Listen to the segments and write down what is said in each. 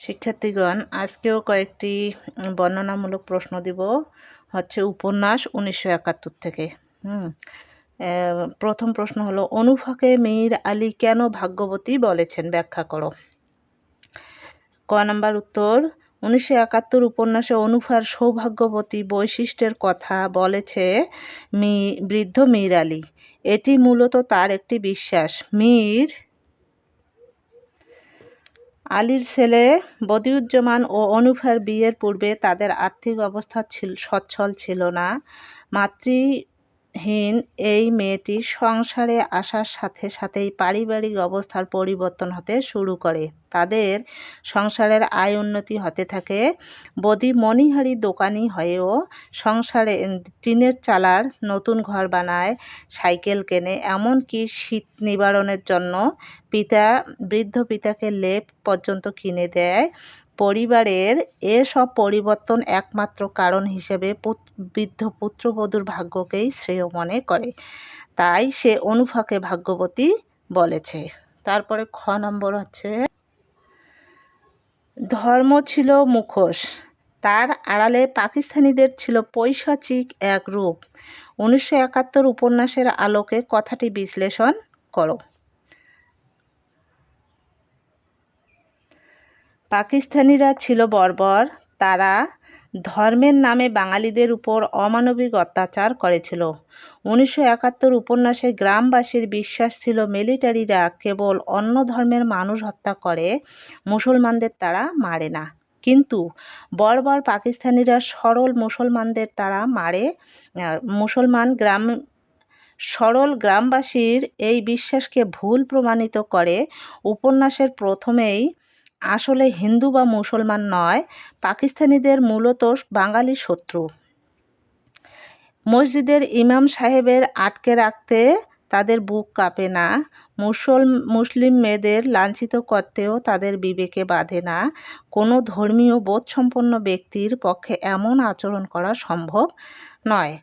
শিক্ষার্থীগণ, আজকেও কয়েকটি বর্ণনামূলক প্রশ্ন দিব। হচ্ছে উপন্যাস 1971 থেকে। প্রথম প্রশ্ন হলো, অনুফাকে মীর আলী কেন ভাগ্যবতী বলেছেন, ব্যাখ্যা করো। ক নাম্বার উত্তর, 1971 উপন্যাসে অনুফার সৌভাগ্যবতী বৈশিষ্ট্যের কথা বলেছে বৃদ্ধ মীর আলী। এটি মূলত তার একটি বিশ্বাস। মীর আলীর ছেলে বদিউজ্জামান ও অনুফার বিয়ের পূর্বে তাদের আর্থিক অবস্থা সচ্ছল ছিল না। মাতৃহীন এই মেয়েটি সংসারে আসার সাথে সাথেই পারিবারিক অবস্থার পরিবর্তন হতে শুরু করে। তাদের সংসারের আয় উন্নতি হতে থাকে। বদি মণিহারি দোকানি হয়েও সংসারে টিনের চালার নতুন ঘর বানায়, সাইকেল কেনে, এমনকি শীত নিবারণের জন্য বৃদ্ধ পিতাকে লেপ পর্যন্ত কিনে দেয়। পরিবারের এসব পরিবর্তন একমাত্র কারণ হিসেবে বৃদ্ধ পুত্রবধূর ভাগ্যকেই শ্রেয় মনে করে। তাই সে অনুফাকে ভাগ্যবতী বলেছে। তারপরে খ নম্বর হচ্ছে, ধর্ম ছিল মুখোশ, তার আড়ালে পাকিস্তানিদের ছিল পৈশাচিক এক রূপ। 1971 উপন্যাসের আলোকে কথাটি বিশ্লেষণ করো। পাকিস্তানিরা ছিল বর্বর। তারা ধর্মের নামে বাঙালিদের উপর অমানবিক অত্যাচার করেছিল। 1971 উপন্যাসে গ্রামবাসীর বিশ্বাস ছিল মিলিটারিরা কেবল অন্য ধর্মের মানুষ হত্যা করে, মুসলমানদের তারা মারে না। কিন্তু বর্বর পাকিস্তানিরা সরল মুসলমানদের তারা মারে। সরল গ্রামবাসীর এই বিশ্বাসকে ভুল প্রমাণিত করে উপন্যাসের প্রথমেই আসলে হিন্দু বা মুসলমান নয়, পাকিস্তানিদের মূলত বাঙালি শত্রু। মসজিদের ইমাম সাহেবের আটকে রাখতে তাদের বুক কাঁপে না, মুসলিম মেয়েদের লাঞ্ছিত করতেও তাদের বিবেকে বাধে না। কোনো ধর্মীয় বোধসম্পন্ন ব্যক্তির পক্ষে এমন আচরণ করা সম্ভব নয়।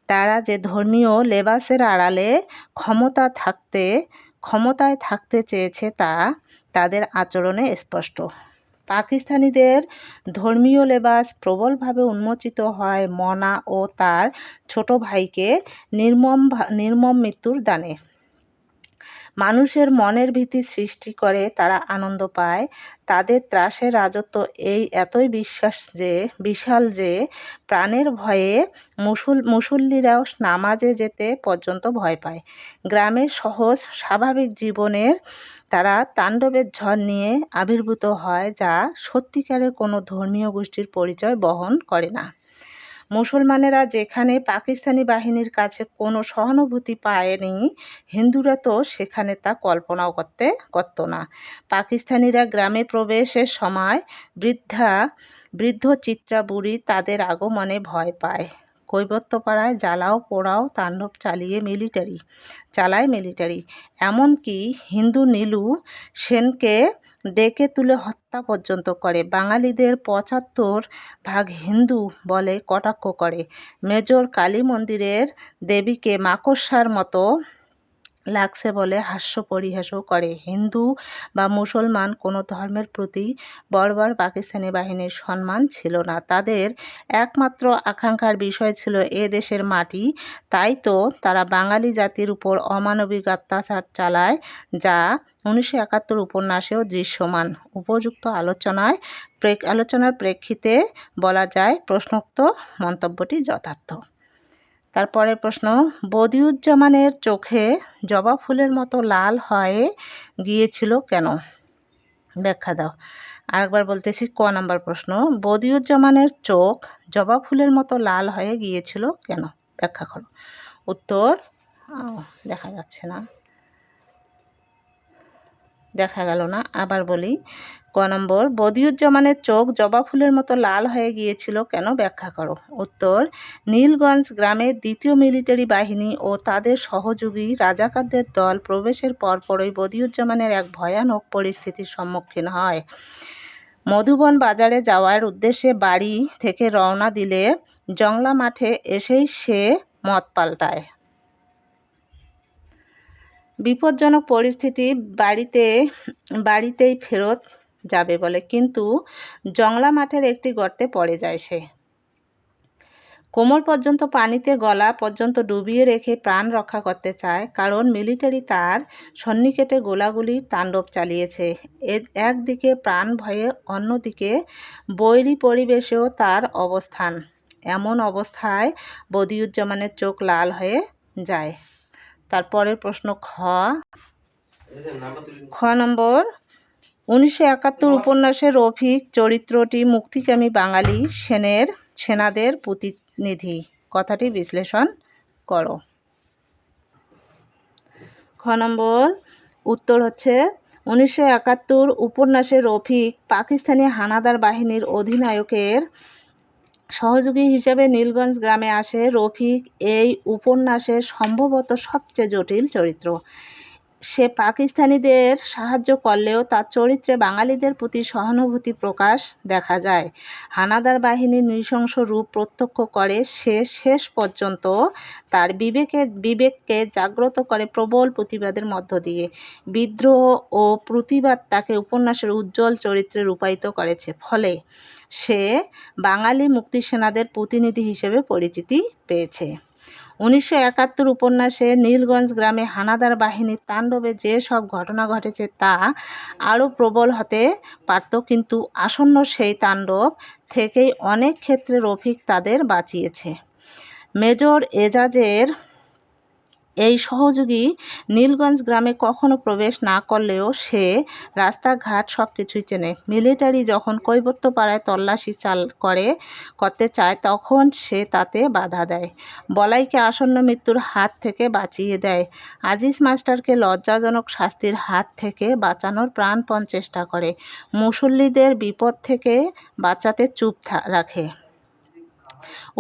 তারা যে ধর্মীয় লেবাসের আড়ালে ক্ষমতায় থাকতে চেয়েছে তা তাদের আচরণে স্পষ্ট। পাকিস্তানিদের ধর্মীয় লেবাস প্রবলভাবে উন্মোচিত হয় মনা ও তার ছোট ভাইকে নির্মম মৃত্যুর দানে। মানুষের মনের ভীতি সৃষ্টি করে তারা আনন্দ পায়। তাদের ত্রাসের রাজত্ব এতই বিশাল যে প্রাণের ভয়ে মুসল্লিরাও নামাজে যেতে পর্যন্ত ভয় পায়। গ্রামের সহজ স্বাভাবিক জীবনের তারা তাণ্ডবের ঝড় নিয়ে আবির্ভূত হয়, যা সত্যিকারের কোনো ধর্মীয় গোষ্ঠীর পরিচয় বহন করে না। মুসলমানেরা যেখানে পাকিস্তানি বাহিনীর কাছে কোনো সহানুভূতি পায়নি, হিন্দুরা তো সেখানে তা কল্পনাও করত না। পাকিস্তানিরা গ্রামে প্রবেশের সময় বৃদ্ধ চিত্রা বুড়ি তাদের আগমনে ভয় পায়। কৈবত্যপাড়ায় জ্বালাও পোড়াও তাণ্ডব চালায় মিলিটারি। এমনকি হিন্দু নীলু সেনকে ডেকে তুলে হত্যা পর্যন্ত করে। বাঙালিদের 75% হিন্দু বলে কটাক্ষ করে। মেজর কালী মন্দিরের দেবীকে মাকড়সার মতো লাগছে বলে হাস্য পরিহাসও করে। হিন্দু বা মুসলমান কোনো ধর্মের প্রতি বর্বর পাকিস্তানি বাহিনীর সম্মান ছিল না। তাদের একমাত্র আকাঙ্ক্ষার বিষয় ছিল এ দেশের মাটি। তাই তো তারা বাঙালি জাতির উপর অমানবিক অত্যাচার চালায়, যা 1971 উপন্যাসেও দৃশ্যমান। উপযুক্ত আলোচনার প্রেক্ষিতে বলা যায় প্রশ্নোক্ত মন্তব্যটি যথার্থ। তারপরের প্রশ্ন, বদিউজ্জামানের চোখে জবা ফুলের মতো লাল হয়ে গিয়েছিল কেন, ব্যাখ্যা দাও। আরেকবার বলতেছি, ক নাম্বার প্রশ্ন, বদিউজ্জামানের চোখ জবা ফুলের মতো লাল হয়ে গিয়েছিল কেন, ব্যাখ্যা করো। উত্তর দেখা যাচ্ছে না, দেখা গেল না, আবার বলি। ক নম্বর, বদিউজ্জামানের চোখ জবা ফুলের মতো লাল হয়ে গিয়েছিল কেন, ব্যাখ্যা করো। উত্তর, নীলগঞ্জ গ্রামের দ্বিতীয় মিলিটারি বাহিনী ও তাদের সহযোগী রাজাকারদের দল প্রবেশের পরপরই বদিউজ্জামানের এক ভয়ানক পরিস্থিতির সম্মুখীন হয়। মধুবন বাজারে যাওয়ার উদ্দেশ্যে বাড়ি থেকে রওনা দিলে জংলা মাঠে এসেই সে মত পাল্টায়। বিপজ্জনক পরিস্থিতি, বাড়িতেই ফেরত যাবে বলে, কিন্তু জংলা মাঠের একটি গর্তে পড়ে যায় সে। কোমর পর্যন্ত পানিতে গলা পর্যন্ত ডুবিয়ে রেখে প্রাণ রক্ষা করতে চায়, কারণ মিলিটারি তার সন্নিকটে গোলাগুলির তাণ্ডব চালিয়েছে। একদিকে প্রাণ ভয়ে, অন্যদিকে বৈরী পরিবেশেও তার অবস্থান। এমন অবস্থায় বদিউজ্জামানের চোখ লাল হয়ে যায়। তারপরের প্রশ্ন খ নম্বর, 1971 উপন্যাসের রফিক চরিত্রটি মুক্তিকামী বাঙালি সেনাদের প্রতিনিধি। কথাটি বিশ্লেষণ করো। খ নম্বর উত্তর হচ্ছে 1971 উপন্যাসের রফিক পাকিস্তানি হানাদার বাহিনীর অধিনায়কের সহযোগী হিসেবে নীলগঞ্জ গ্রামে আসে। রফিক এই উপন্যাসের সম্ভবত সবচেয়ে জটিল চরিত্র। সে পাকিস্তানিদের সাহায্য করলেও তার চরিত্রে বাঙালিদের প্রতি সহানুভূতি প্রকাশ দেখা যায়। হানাদার বাহিনীর নৃশংস রূপ প্রত্যক্ষ করে সে শেষ পর্যন্ত তার বিবেককে জাগ্রত করে প্রবল প্রতিবাদের মধ্য দিয়ে। বিদ্রোহ ও প্রতিবাদ তাকে উপন্যাসের উজ্জ্বল চরিত্রে রূপায়িত করেছে, ফলে সে বাঙালি মুক্তিসেনাদের প্রতিনিধি হিসেবে পরিচিতি পেয়েছে। 1971 উপন্যাসে নীলগঞ্জ গ্রামে হানাদার বাহিনীর তাণ্ডবে যে সব ঘটনা ঘটেছে তা আরও প্রবল হতে পারত, কিন্তু আসন্ন সেই তাণ্ডব থেকেই অনেক ক্ষেত্রে রফিক তাদের বাঁচিয়েছে। মেজর এজাজের এই সহযোগী নীলগঞ্জ গ্রামে কখনো প্রবেশ না করলেও সে রাস্তাঘাট সব কিছুই চেনে। মিলিটারি যখন কৈবর্তপাড়ায় তল্লাশি করতে চায় তখন সে তাতে বাধা দেয়। বলাইকে আসন্ন মৃত্যুর হাত থেকে বাঁচিয়ে দেয়। আজিজ মাস্টারকে লজ্জাজনক শাস্তির হাত থেকে বাঁচানোর প্রাণপণ চেষ্টা করে। মুসল্লিদের বিপদ থেকে বাঁচাতে চুপ রাখে।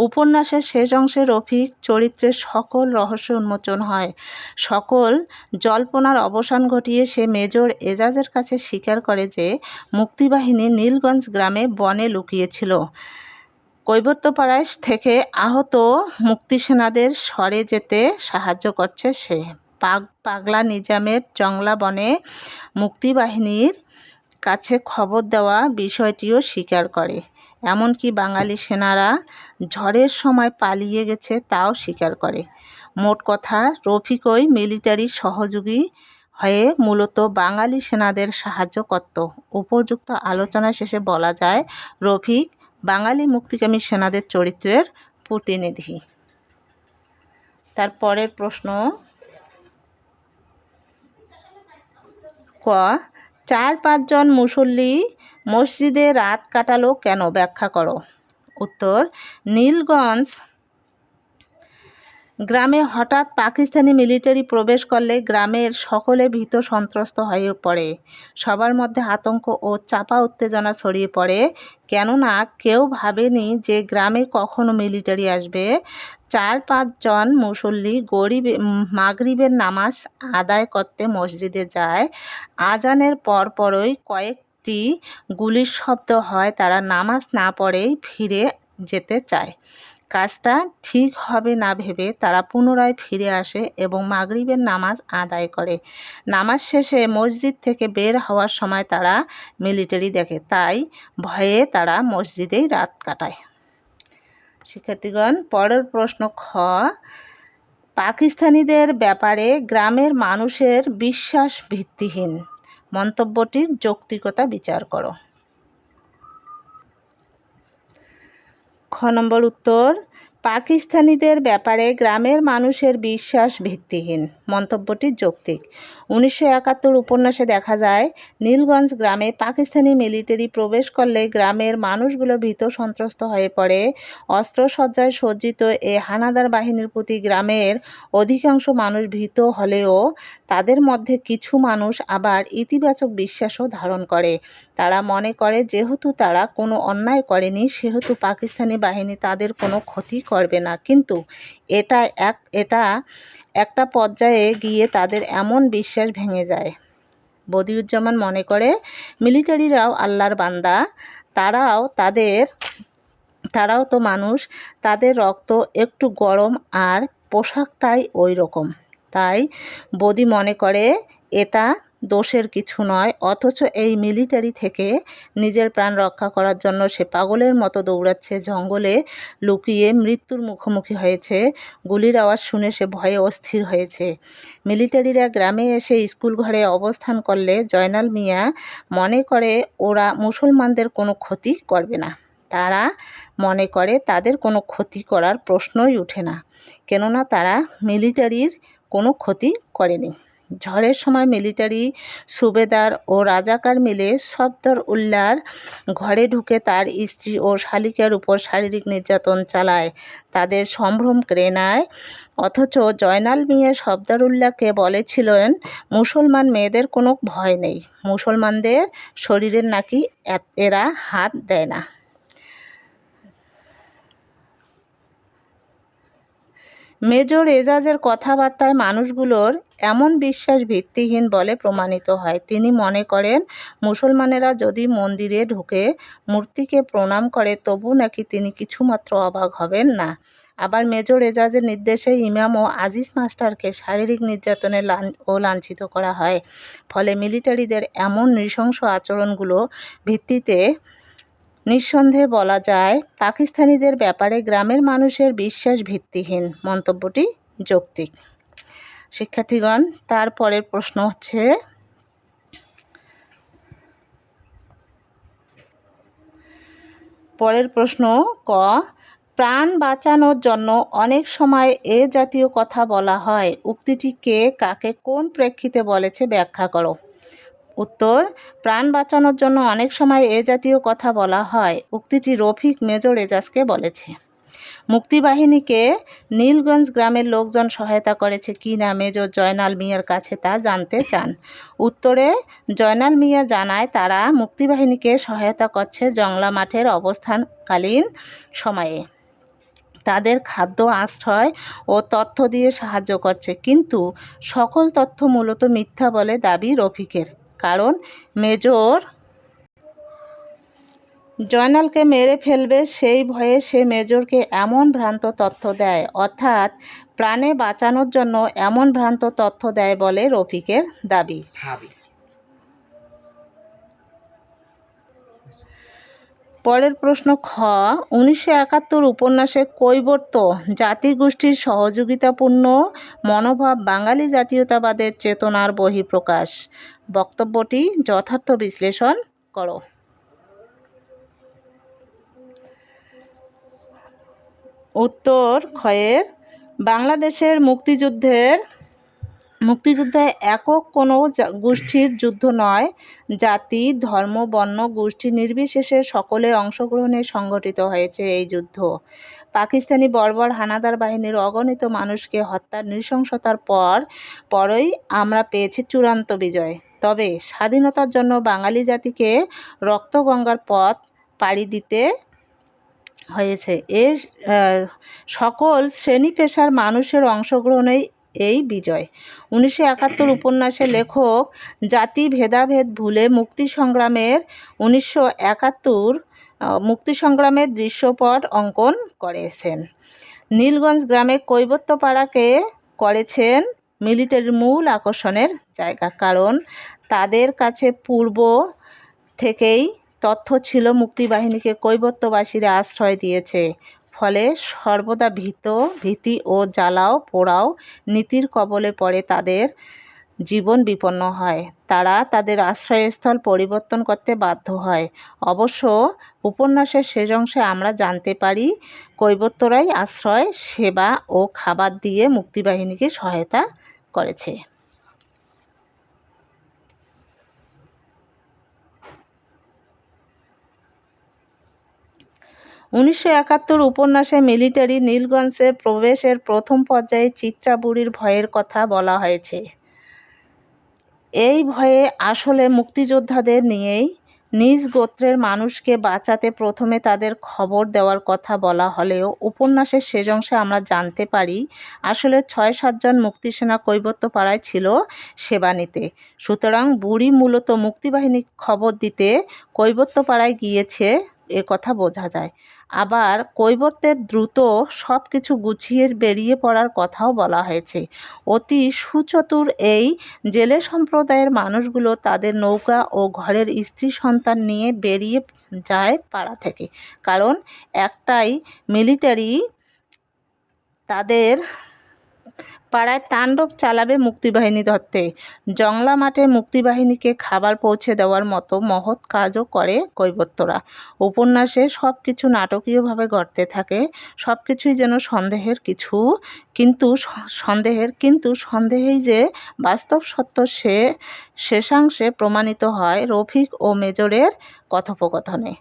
উপন্যাসের শেষ অংশে রফিক চরিত্রের সকল রহস্য উন্মোচন হয়। সকল জল্পনার অবসান ঘটিয়ে সে মেজর এজাজের কাছে স্বীকার করে যে মুক্তিবাহিনী নীলগঞ্জ গ্রামে বনে লুকিয়েছিল। কৈবর্তপাড়ায় থেকে আহত মুক্তিসেনাদের সরে যেতে সাহায্য করছে সে। পাগলা নিজামের জংলা বনে মুক্তিবাহিনীর কাছে খবর দেওয়া বিষয়টিও স্বীকার করে। এমনকি বাঙালি সেনারা ঝড়ের সময় পালিয়ে গেছে তাও স্বীকার করে। মোট কথা, রফিকই মিলিটারি সহযোগী হয়ে মূলত বাঙালি সেনাদের সাহায্য করত। উপযুক্ত আলোচনা শেষে বলা যায় রফিক বাঙালি মুক্তিকামী সেনাদের চরিত্রের প্রতিনিধি। তারপরের প্রশ্ন ক, 4-5 জন মুসল্লি মসজিদে রাত কাটালো কেন, ব্যাখ্যা করো। উত্তর, নীলগঞ্জ গ্রামে হঠাৎ পাকিস্তানি মিলিটারি প্রবেশ করলে গ্রামের সকলে ভীত সন্ত্রস্ত হয়ে পড়ে। সবার মধ্যে আতঙ্ক ও চাপা উত্তেজনা ছড়িয়ে পড়ে, কেননা কেউ ভাবেনি যে গ্রামে কখনো মিলিটারি আসবে। 4-5 জন মুসল্লি মাগরিবের নামাজ আদায় করতে মসজিদে যায়। আজানের পরপরই কয়েকটি গুলির শব্দ হয়। তারা নামাজ না পড়েই ফিরে যেতে চায়। কাজটা ঠিক হবে না ভেবে তারা পুনরায় ফিরে আসে এবং মাগরিবের নামাজ আদায় করে। নামাজ শেষে মসজিদ থেকে বের হওয়ার সময় তারা মিলিটারি দেখে, তাই ভয়ে তারা মসজিদেই রাত কাটায়। শিক্ষার্থীগণ, পরের প্রশ্ন খ, পাকিস্তানিদের ব্যাপারে গ্রামের মানুষের বিশ্বাস ভিত্তিহীন, মন্তব্যটির যৌক্তিকতা বিচার করো। খ নম্বর উত্তর, পাকিস্তানিদের ব্যাপারে গ্রামের মানুষের বিশ্বাস ভিত্তিহীন, মন্তব্যটি যৌক্তিক। 1971 উপন্যাসে দেখা যায় নীলগঞ্জ গ্রামে পাকিস্তানি মিলিটারি প্রবেশ করলে গ্রামের মানুষগুলো ভীত সন্ত্রস্ত হয়ে পড়ে। অস্ত্রসজ্জায় সজ্জিত এ হানাদার বাহিনীর প্রতি গ্রামের অধিকাংশ মানুষ ভীত হলেও তাদের মধ্যে কিছু মানুষ আবার ইতিবাচক বিশ্বাসও ধারণ করে। তারা মনে করে যেহেতু তারা কোনো অন্যায় করেনি সেহেতু পাকিস্তানি বাহিনী তাদের কোনো ক্ষতি করবে না, কিন্তু এটা একটা পর্যায়ে গিয়ে তাদের এমন বিশ্বাস ভেঙে যায়। বদিউজ্জামান মনে করে মিলিটারিরাও আল্লাহর বান্দা, তারাও তো মানুষ, তাদের রক্ত একটু গরম আর পোশাকটাই ওই রকম। তাই বদি মনে করে এটা দোষের কিছু নয়, অথচ এই মিলিটারি থেকে নিজের প্রাণ রক্ষা করার জন্য সে পাগলের মতো দৌড়াচ্ছে, জঙ্গলে লুকিয়ে মৃত্যুর মুখোমুখি হয়েছে। গুলির আওয়াজ শুনে সে ভয়ে অস্থির হয়েছে। মিলিটারিরা গ্রামে এসে স্কুল ঘরে অবস্থান করলে জয়নাল মিয়া মনে করে ওরা মুসলমানদের কোনো ক্ষতি করবে না। তারা মনে করে তাদের কোনো ক্ষতি করার প্রশ্নই ওঠে না, কেননা তারা মিলিটারির কোনো ক্ষতি করেনি। ঝড়ের সময় মিলিটারি সুবেদার ও রাজাকার মিলে সফদর উল্লাহর ঘরে ঢুকে তার স্ত্রী ও শালিকার উপর শারীরিক নির্যাতন চালায়, তাদের সম্ভ্রম কেড়ে নেয়। অথচ জয়নাল মিয়া সফদরউল্লাহকে বলেছিলেন মুসলমান মেয়েদের কোনো ভয় নেই, মুসলমানদের শরীরের নাকি এরা হাত দেয় না। মেজর এজাজের কথাবার্তায় মানুষগুলোর এমন বিশ্বাস ভিত্তিহীন বলে প্রমাণিত হয়। তিনি মনে করেন মুসলমানেরা যদি মন্দিরে ঢুকে মূর্তিকে প্রণাম করে তবু নাকি তিনি কিছুমাত্র অবাক হবেন না। আবার মেজর এজাজের নির্দেশে ইমাম ও আজিজ মাস্টারকে শারীরিক নির্যাতনে লাঞ্ছিত করা হয়। ফলে মিলিটারিদের এমন নৃশংস আচরণগুলো ভিত্তিতে নিঃসন্দেহে বলা যায় পাকিস্তানিদের ব্যাপারে গ্রামের মানুষের বিশ্বাস ভিত্তিহীন। মন্তব্যটি যৌক্তিক। শিক্ষার্থীগণ, তারপরের প্রশ্ন হচ্ছে ক, প্রাণ বাঁচানোর জন্য অনেক সময় এ জাতীয় কথা বলা হয়, উক্তিটি কে কাকে কোন প্রেক্ষিতে বলেছে ব্যাখ্যা করো। উত্তর, প্রাণ বাঁচানোর জন্য অনেক সময় এ জাতীয় কথা বলা হয় উক্তিটি রফিক মেজর এজাজকে বলেছে। মুক্তিবাহিনীকে নীলগঞ্জ গ্রামের লোকজন সহায়তা করেছে কি না মেজর জয়নাল মিয়ার কাছে তা জানতে চান। উত্তরে জয়নাল মিয়া জানায় তারা মুক্তিবাহিনীকে সহায়তা করছে জংলা মাঠের অবস্থানকালীন সময়ে, তাদের খাদ্য, আশ্রয় ও তথ্য দিয়ে সাহায্য করছে। কিন্তু সকল তথ্য মূলত মিথ্যা বলে দাবি রফিকের, কারণ মেজর জয়নালকে মেরে ফেলবে সেই ভয়ে সে মেজরকে এমন ভ্রান্ত তথ্য দেয়, অর্থাৎ প্রাণে বাঁচানোর জন্য এমন ভ্রান্ত তথ্য দেয় বলে রফিকের দাবি। পরের প্রশ্ন খ, 1971 উপন্যাসে কৈবর্ত জাতিগোষ্ঠীর সহযোগিতাপূর্ণ মনোভাব বাঙালি জাতীয়তাবাদের চেতনার বহিঃপ্রকাশ। বক্তব্যটি যথার্থ বিশ্লেষণ করো। উত্তর খয়ের বাংলাদেশের মুক্তিযুদ্ধে একক কোনো গোষ্ঠীর যুদ্ধ নয়, জাতি, ধর্ম, বর্ণ, গোষ্ঠী নির্বিশেষে সকলে অংশগ্রহণে সংগঠিত হয়েছে এই যুদ্ধ। পাকিস্তানি বর্বর হানাদার বাহিনীর অগণিত মানুষকে হত্যার নৃশংসতার পরই আমরা পেয়েছি চূড়ান্ত বিজয়। তবে স্বাধীনতার জন্য বাঙালি জাতিকে রক্তগঙ্গার পথ পাড়ি দিতে হয়েছে। সকল শ্রেণী পেশার মানুষের অংশগ্রহণেই এই বিজয়। 1971 উপন্যাসে লেখক জাতি ভেদাভেদ ভুলে মুক্তিসংগ্রামের দৃশ্যপট অঙ্কন করেছেন। নীলগঞ্জ গ্রামে কৈবর্ত পাড়াকে করেছেন মিলিটারির মূল আকর্ষণের জায়গা, কারণ তাদের কাছে পূর্ব থেকেই তথ্য ছিল মুক্তিবাহিনীকে কৈবর্তবাসীরা আশ্রয় দিয়েছে, ফলে সর্বদা ভীতি ও জ্বালাও পোড়াও নীতির কবলে পড়ে তাদের জীবন বিপন্ন হয়, তারা তাদের আশ্রয়স্থল পরিবর্তন করতে বাধ্য হয়। অবশ্য উপন্যাসের শেষ অংশে আমরা জানতে পারি কৈবর্তরাই আশ্রয়, সেবা ও খাবার দিয়ে মুক্তিবাহিনীকে সহায়তা করেছে। 1971 উপন্যাসে মিলিটারি নীলগঞ্জে প্রবেশের প্রথম পর্যায়ে চিত্রা বুড়ির ভয়ের কথা বলা হয়েছে। এই ভয়ে আসলে মুক্তিযোদ্ধাদের নিয়েই। নিজ গোত্রের মানুষকে বাঁচাতে প্রথমে তাদের খবর দেওয়ার কথা বলা হলেও উপন্যাসের শেষ অংশে আমরা জানতে পারি আসলে 6-7 জন মুক্তিসেনা কৈবর্তপাড়ায় ছিল সেবা নিতে। সুতরাং বুড়ি মূলত মুক্তিবাহিনী খবর দিতে কৈবর্তপাড়ায় গিয়েছে, কথা বোঝা যায়। আবার কৈবর্তের দ্রুত সব কিছু গুছিয়ে বেরিয়ে পড়ার কথাও বলা হয়েছে। অতি সুচতুর এই জেলে সম্প্রদায়ের মানুষগুলো তাদের নৌকা ও ঘরের স্ত্রী সন্তান নিয়ে বেরিয়ে যায় পাড়া থেকে। কারণ একটাই মিলিটারি তাদের পাড়ায় তাণ্ডব চালাবে মুক্তিবাহিনী ধরতে। জংলা মাঠে মুক্তিবাহিনীকে খাবার পৌঁছে দেওয়ার মতো মহৎ কাজও করে কৈবর্তরা। উপন্যাসে সব কিছু নাটকীয়ভাবে ঘটতে থাকে, সব কিছুই যেন কিন্তু সন্দেহেই যে বাস্তব সত্য শেষাংশে প্রমাণিত হয় রফিক ও মেজরের কথোপকথনে।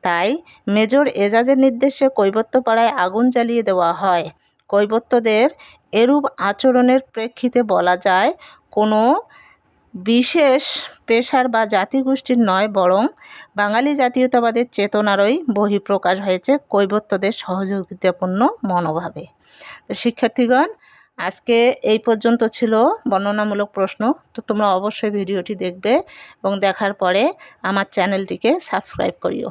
তাই মেজর এজাজের নির্দেশে কৈবর্তপাড়ায় আগুন জ্বালিয়ে দেওয়া হয়। কৈবর্তদের এরূপ আচরণের প্রেক্ষিতে বলা যায়, কোনো বিশেষ পেশার বা জাতিগোষ্ঠীর নয়, বরং বাঙালি জাতীয়তাবাদের চেতনারই বহিঃপ্রকাশ হয়েছে কৈবর্তদের সহযোগিতাপূর্ণ মনোভাবে। তো শিক্ষার্থীগণ, আজকে এই পর্যন্ত ছিল বর্ণনামূলক প্রশ্ন। তো তোমরা অবশ্যই ভিডিওটি দেখবে এবং দেখার পরে আমার চ্যানেলটিকে সাবস্ক্রাইব করিও।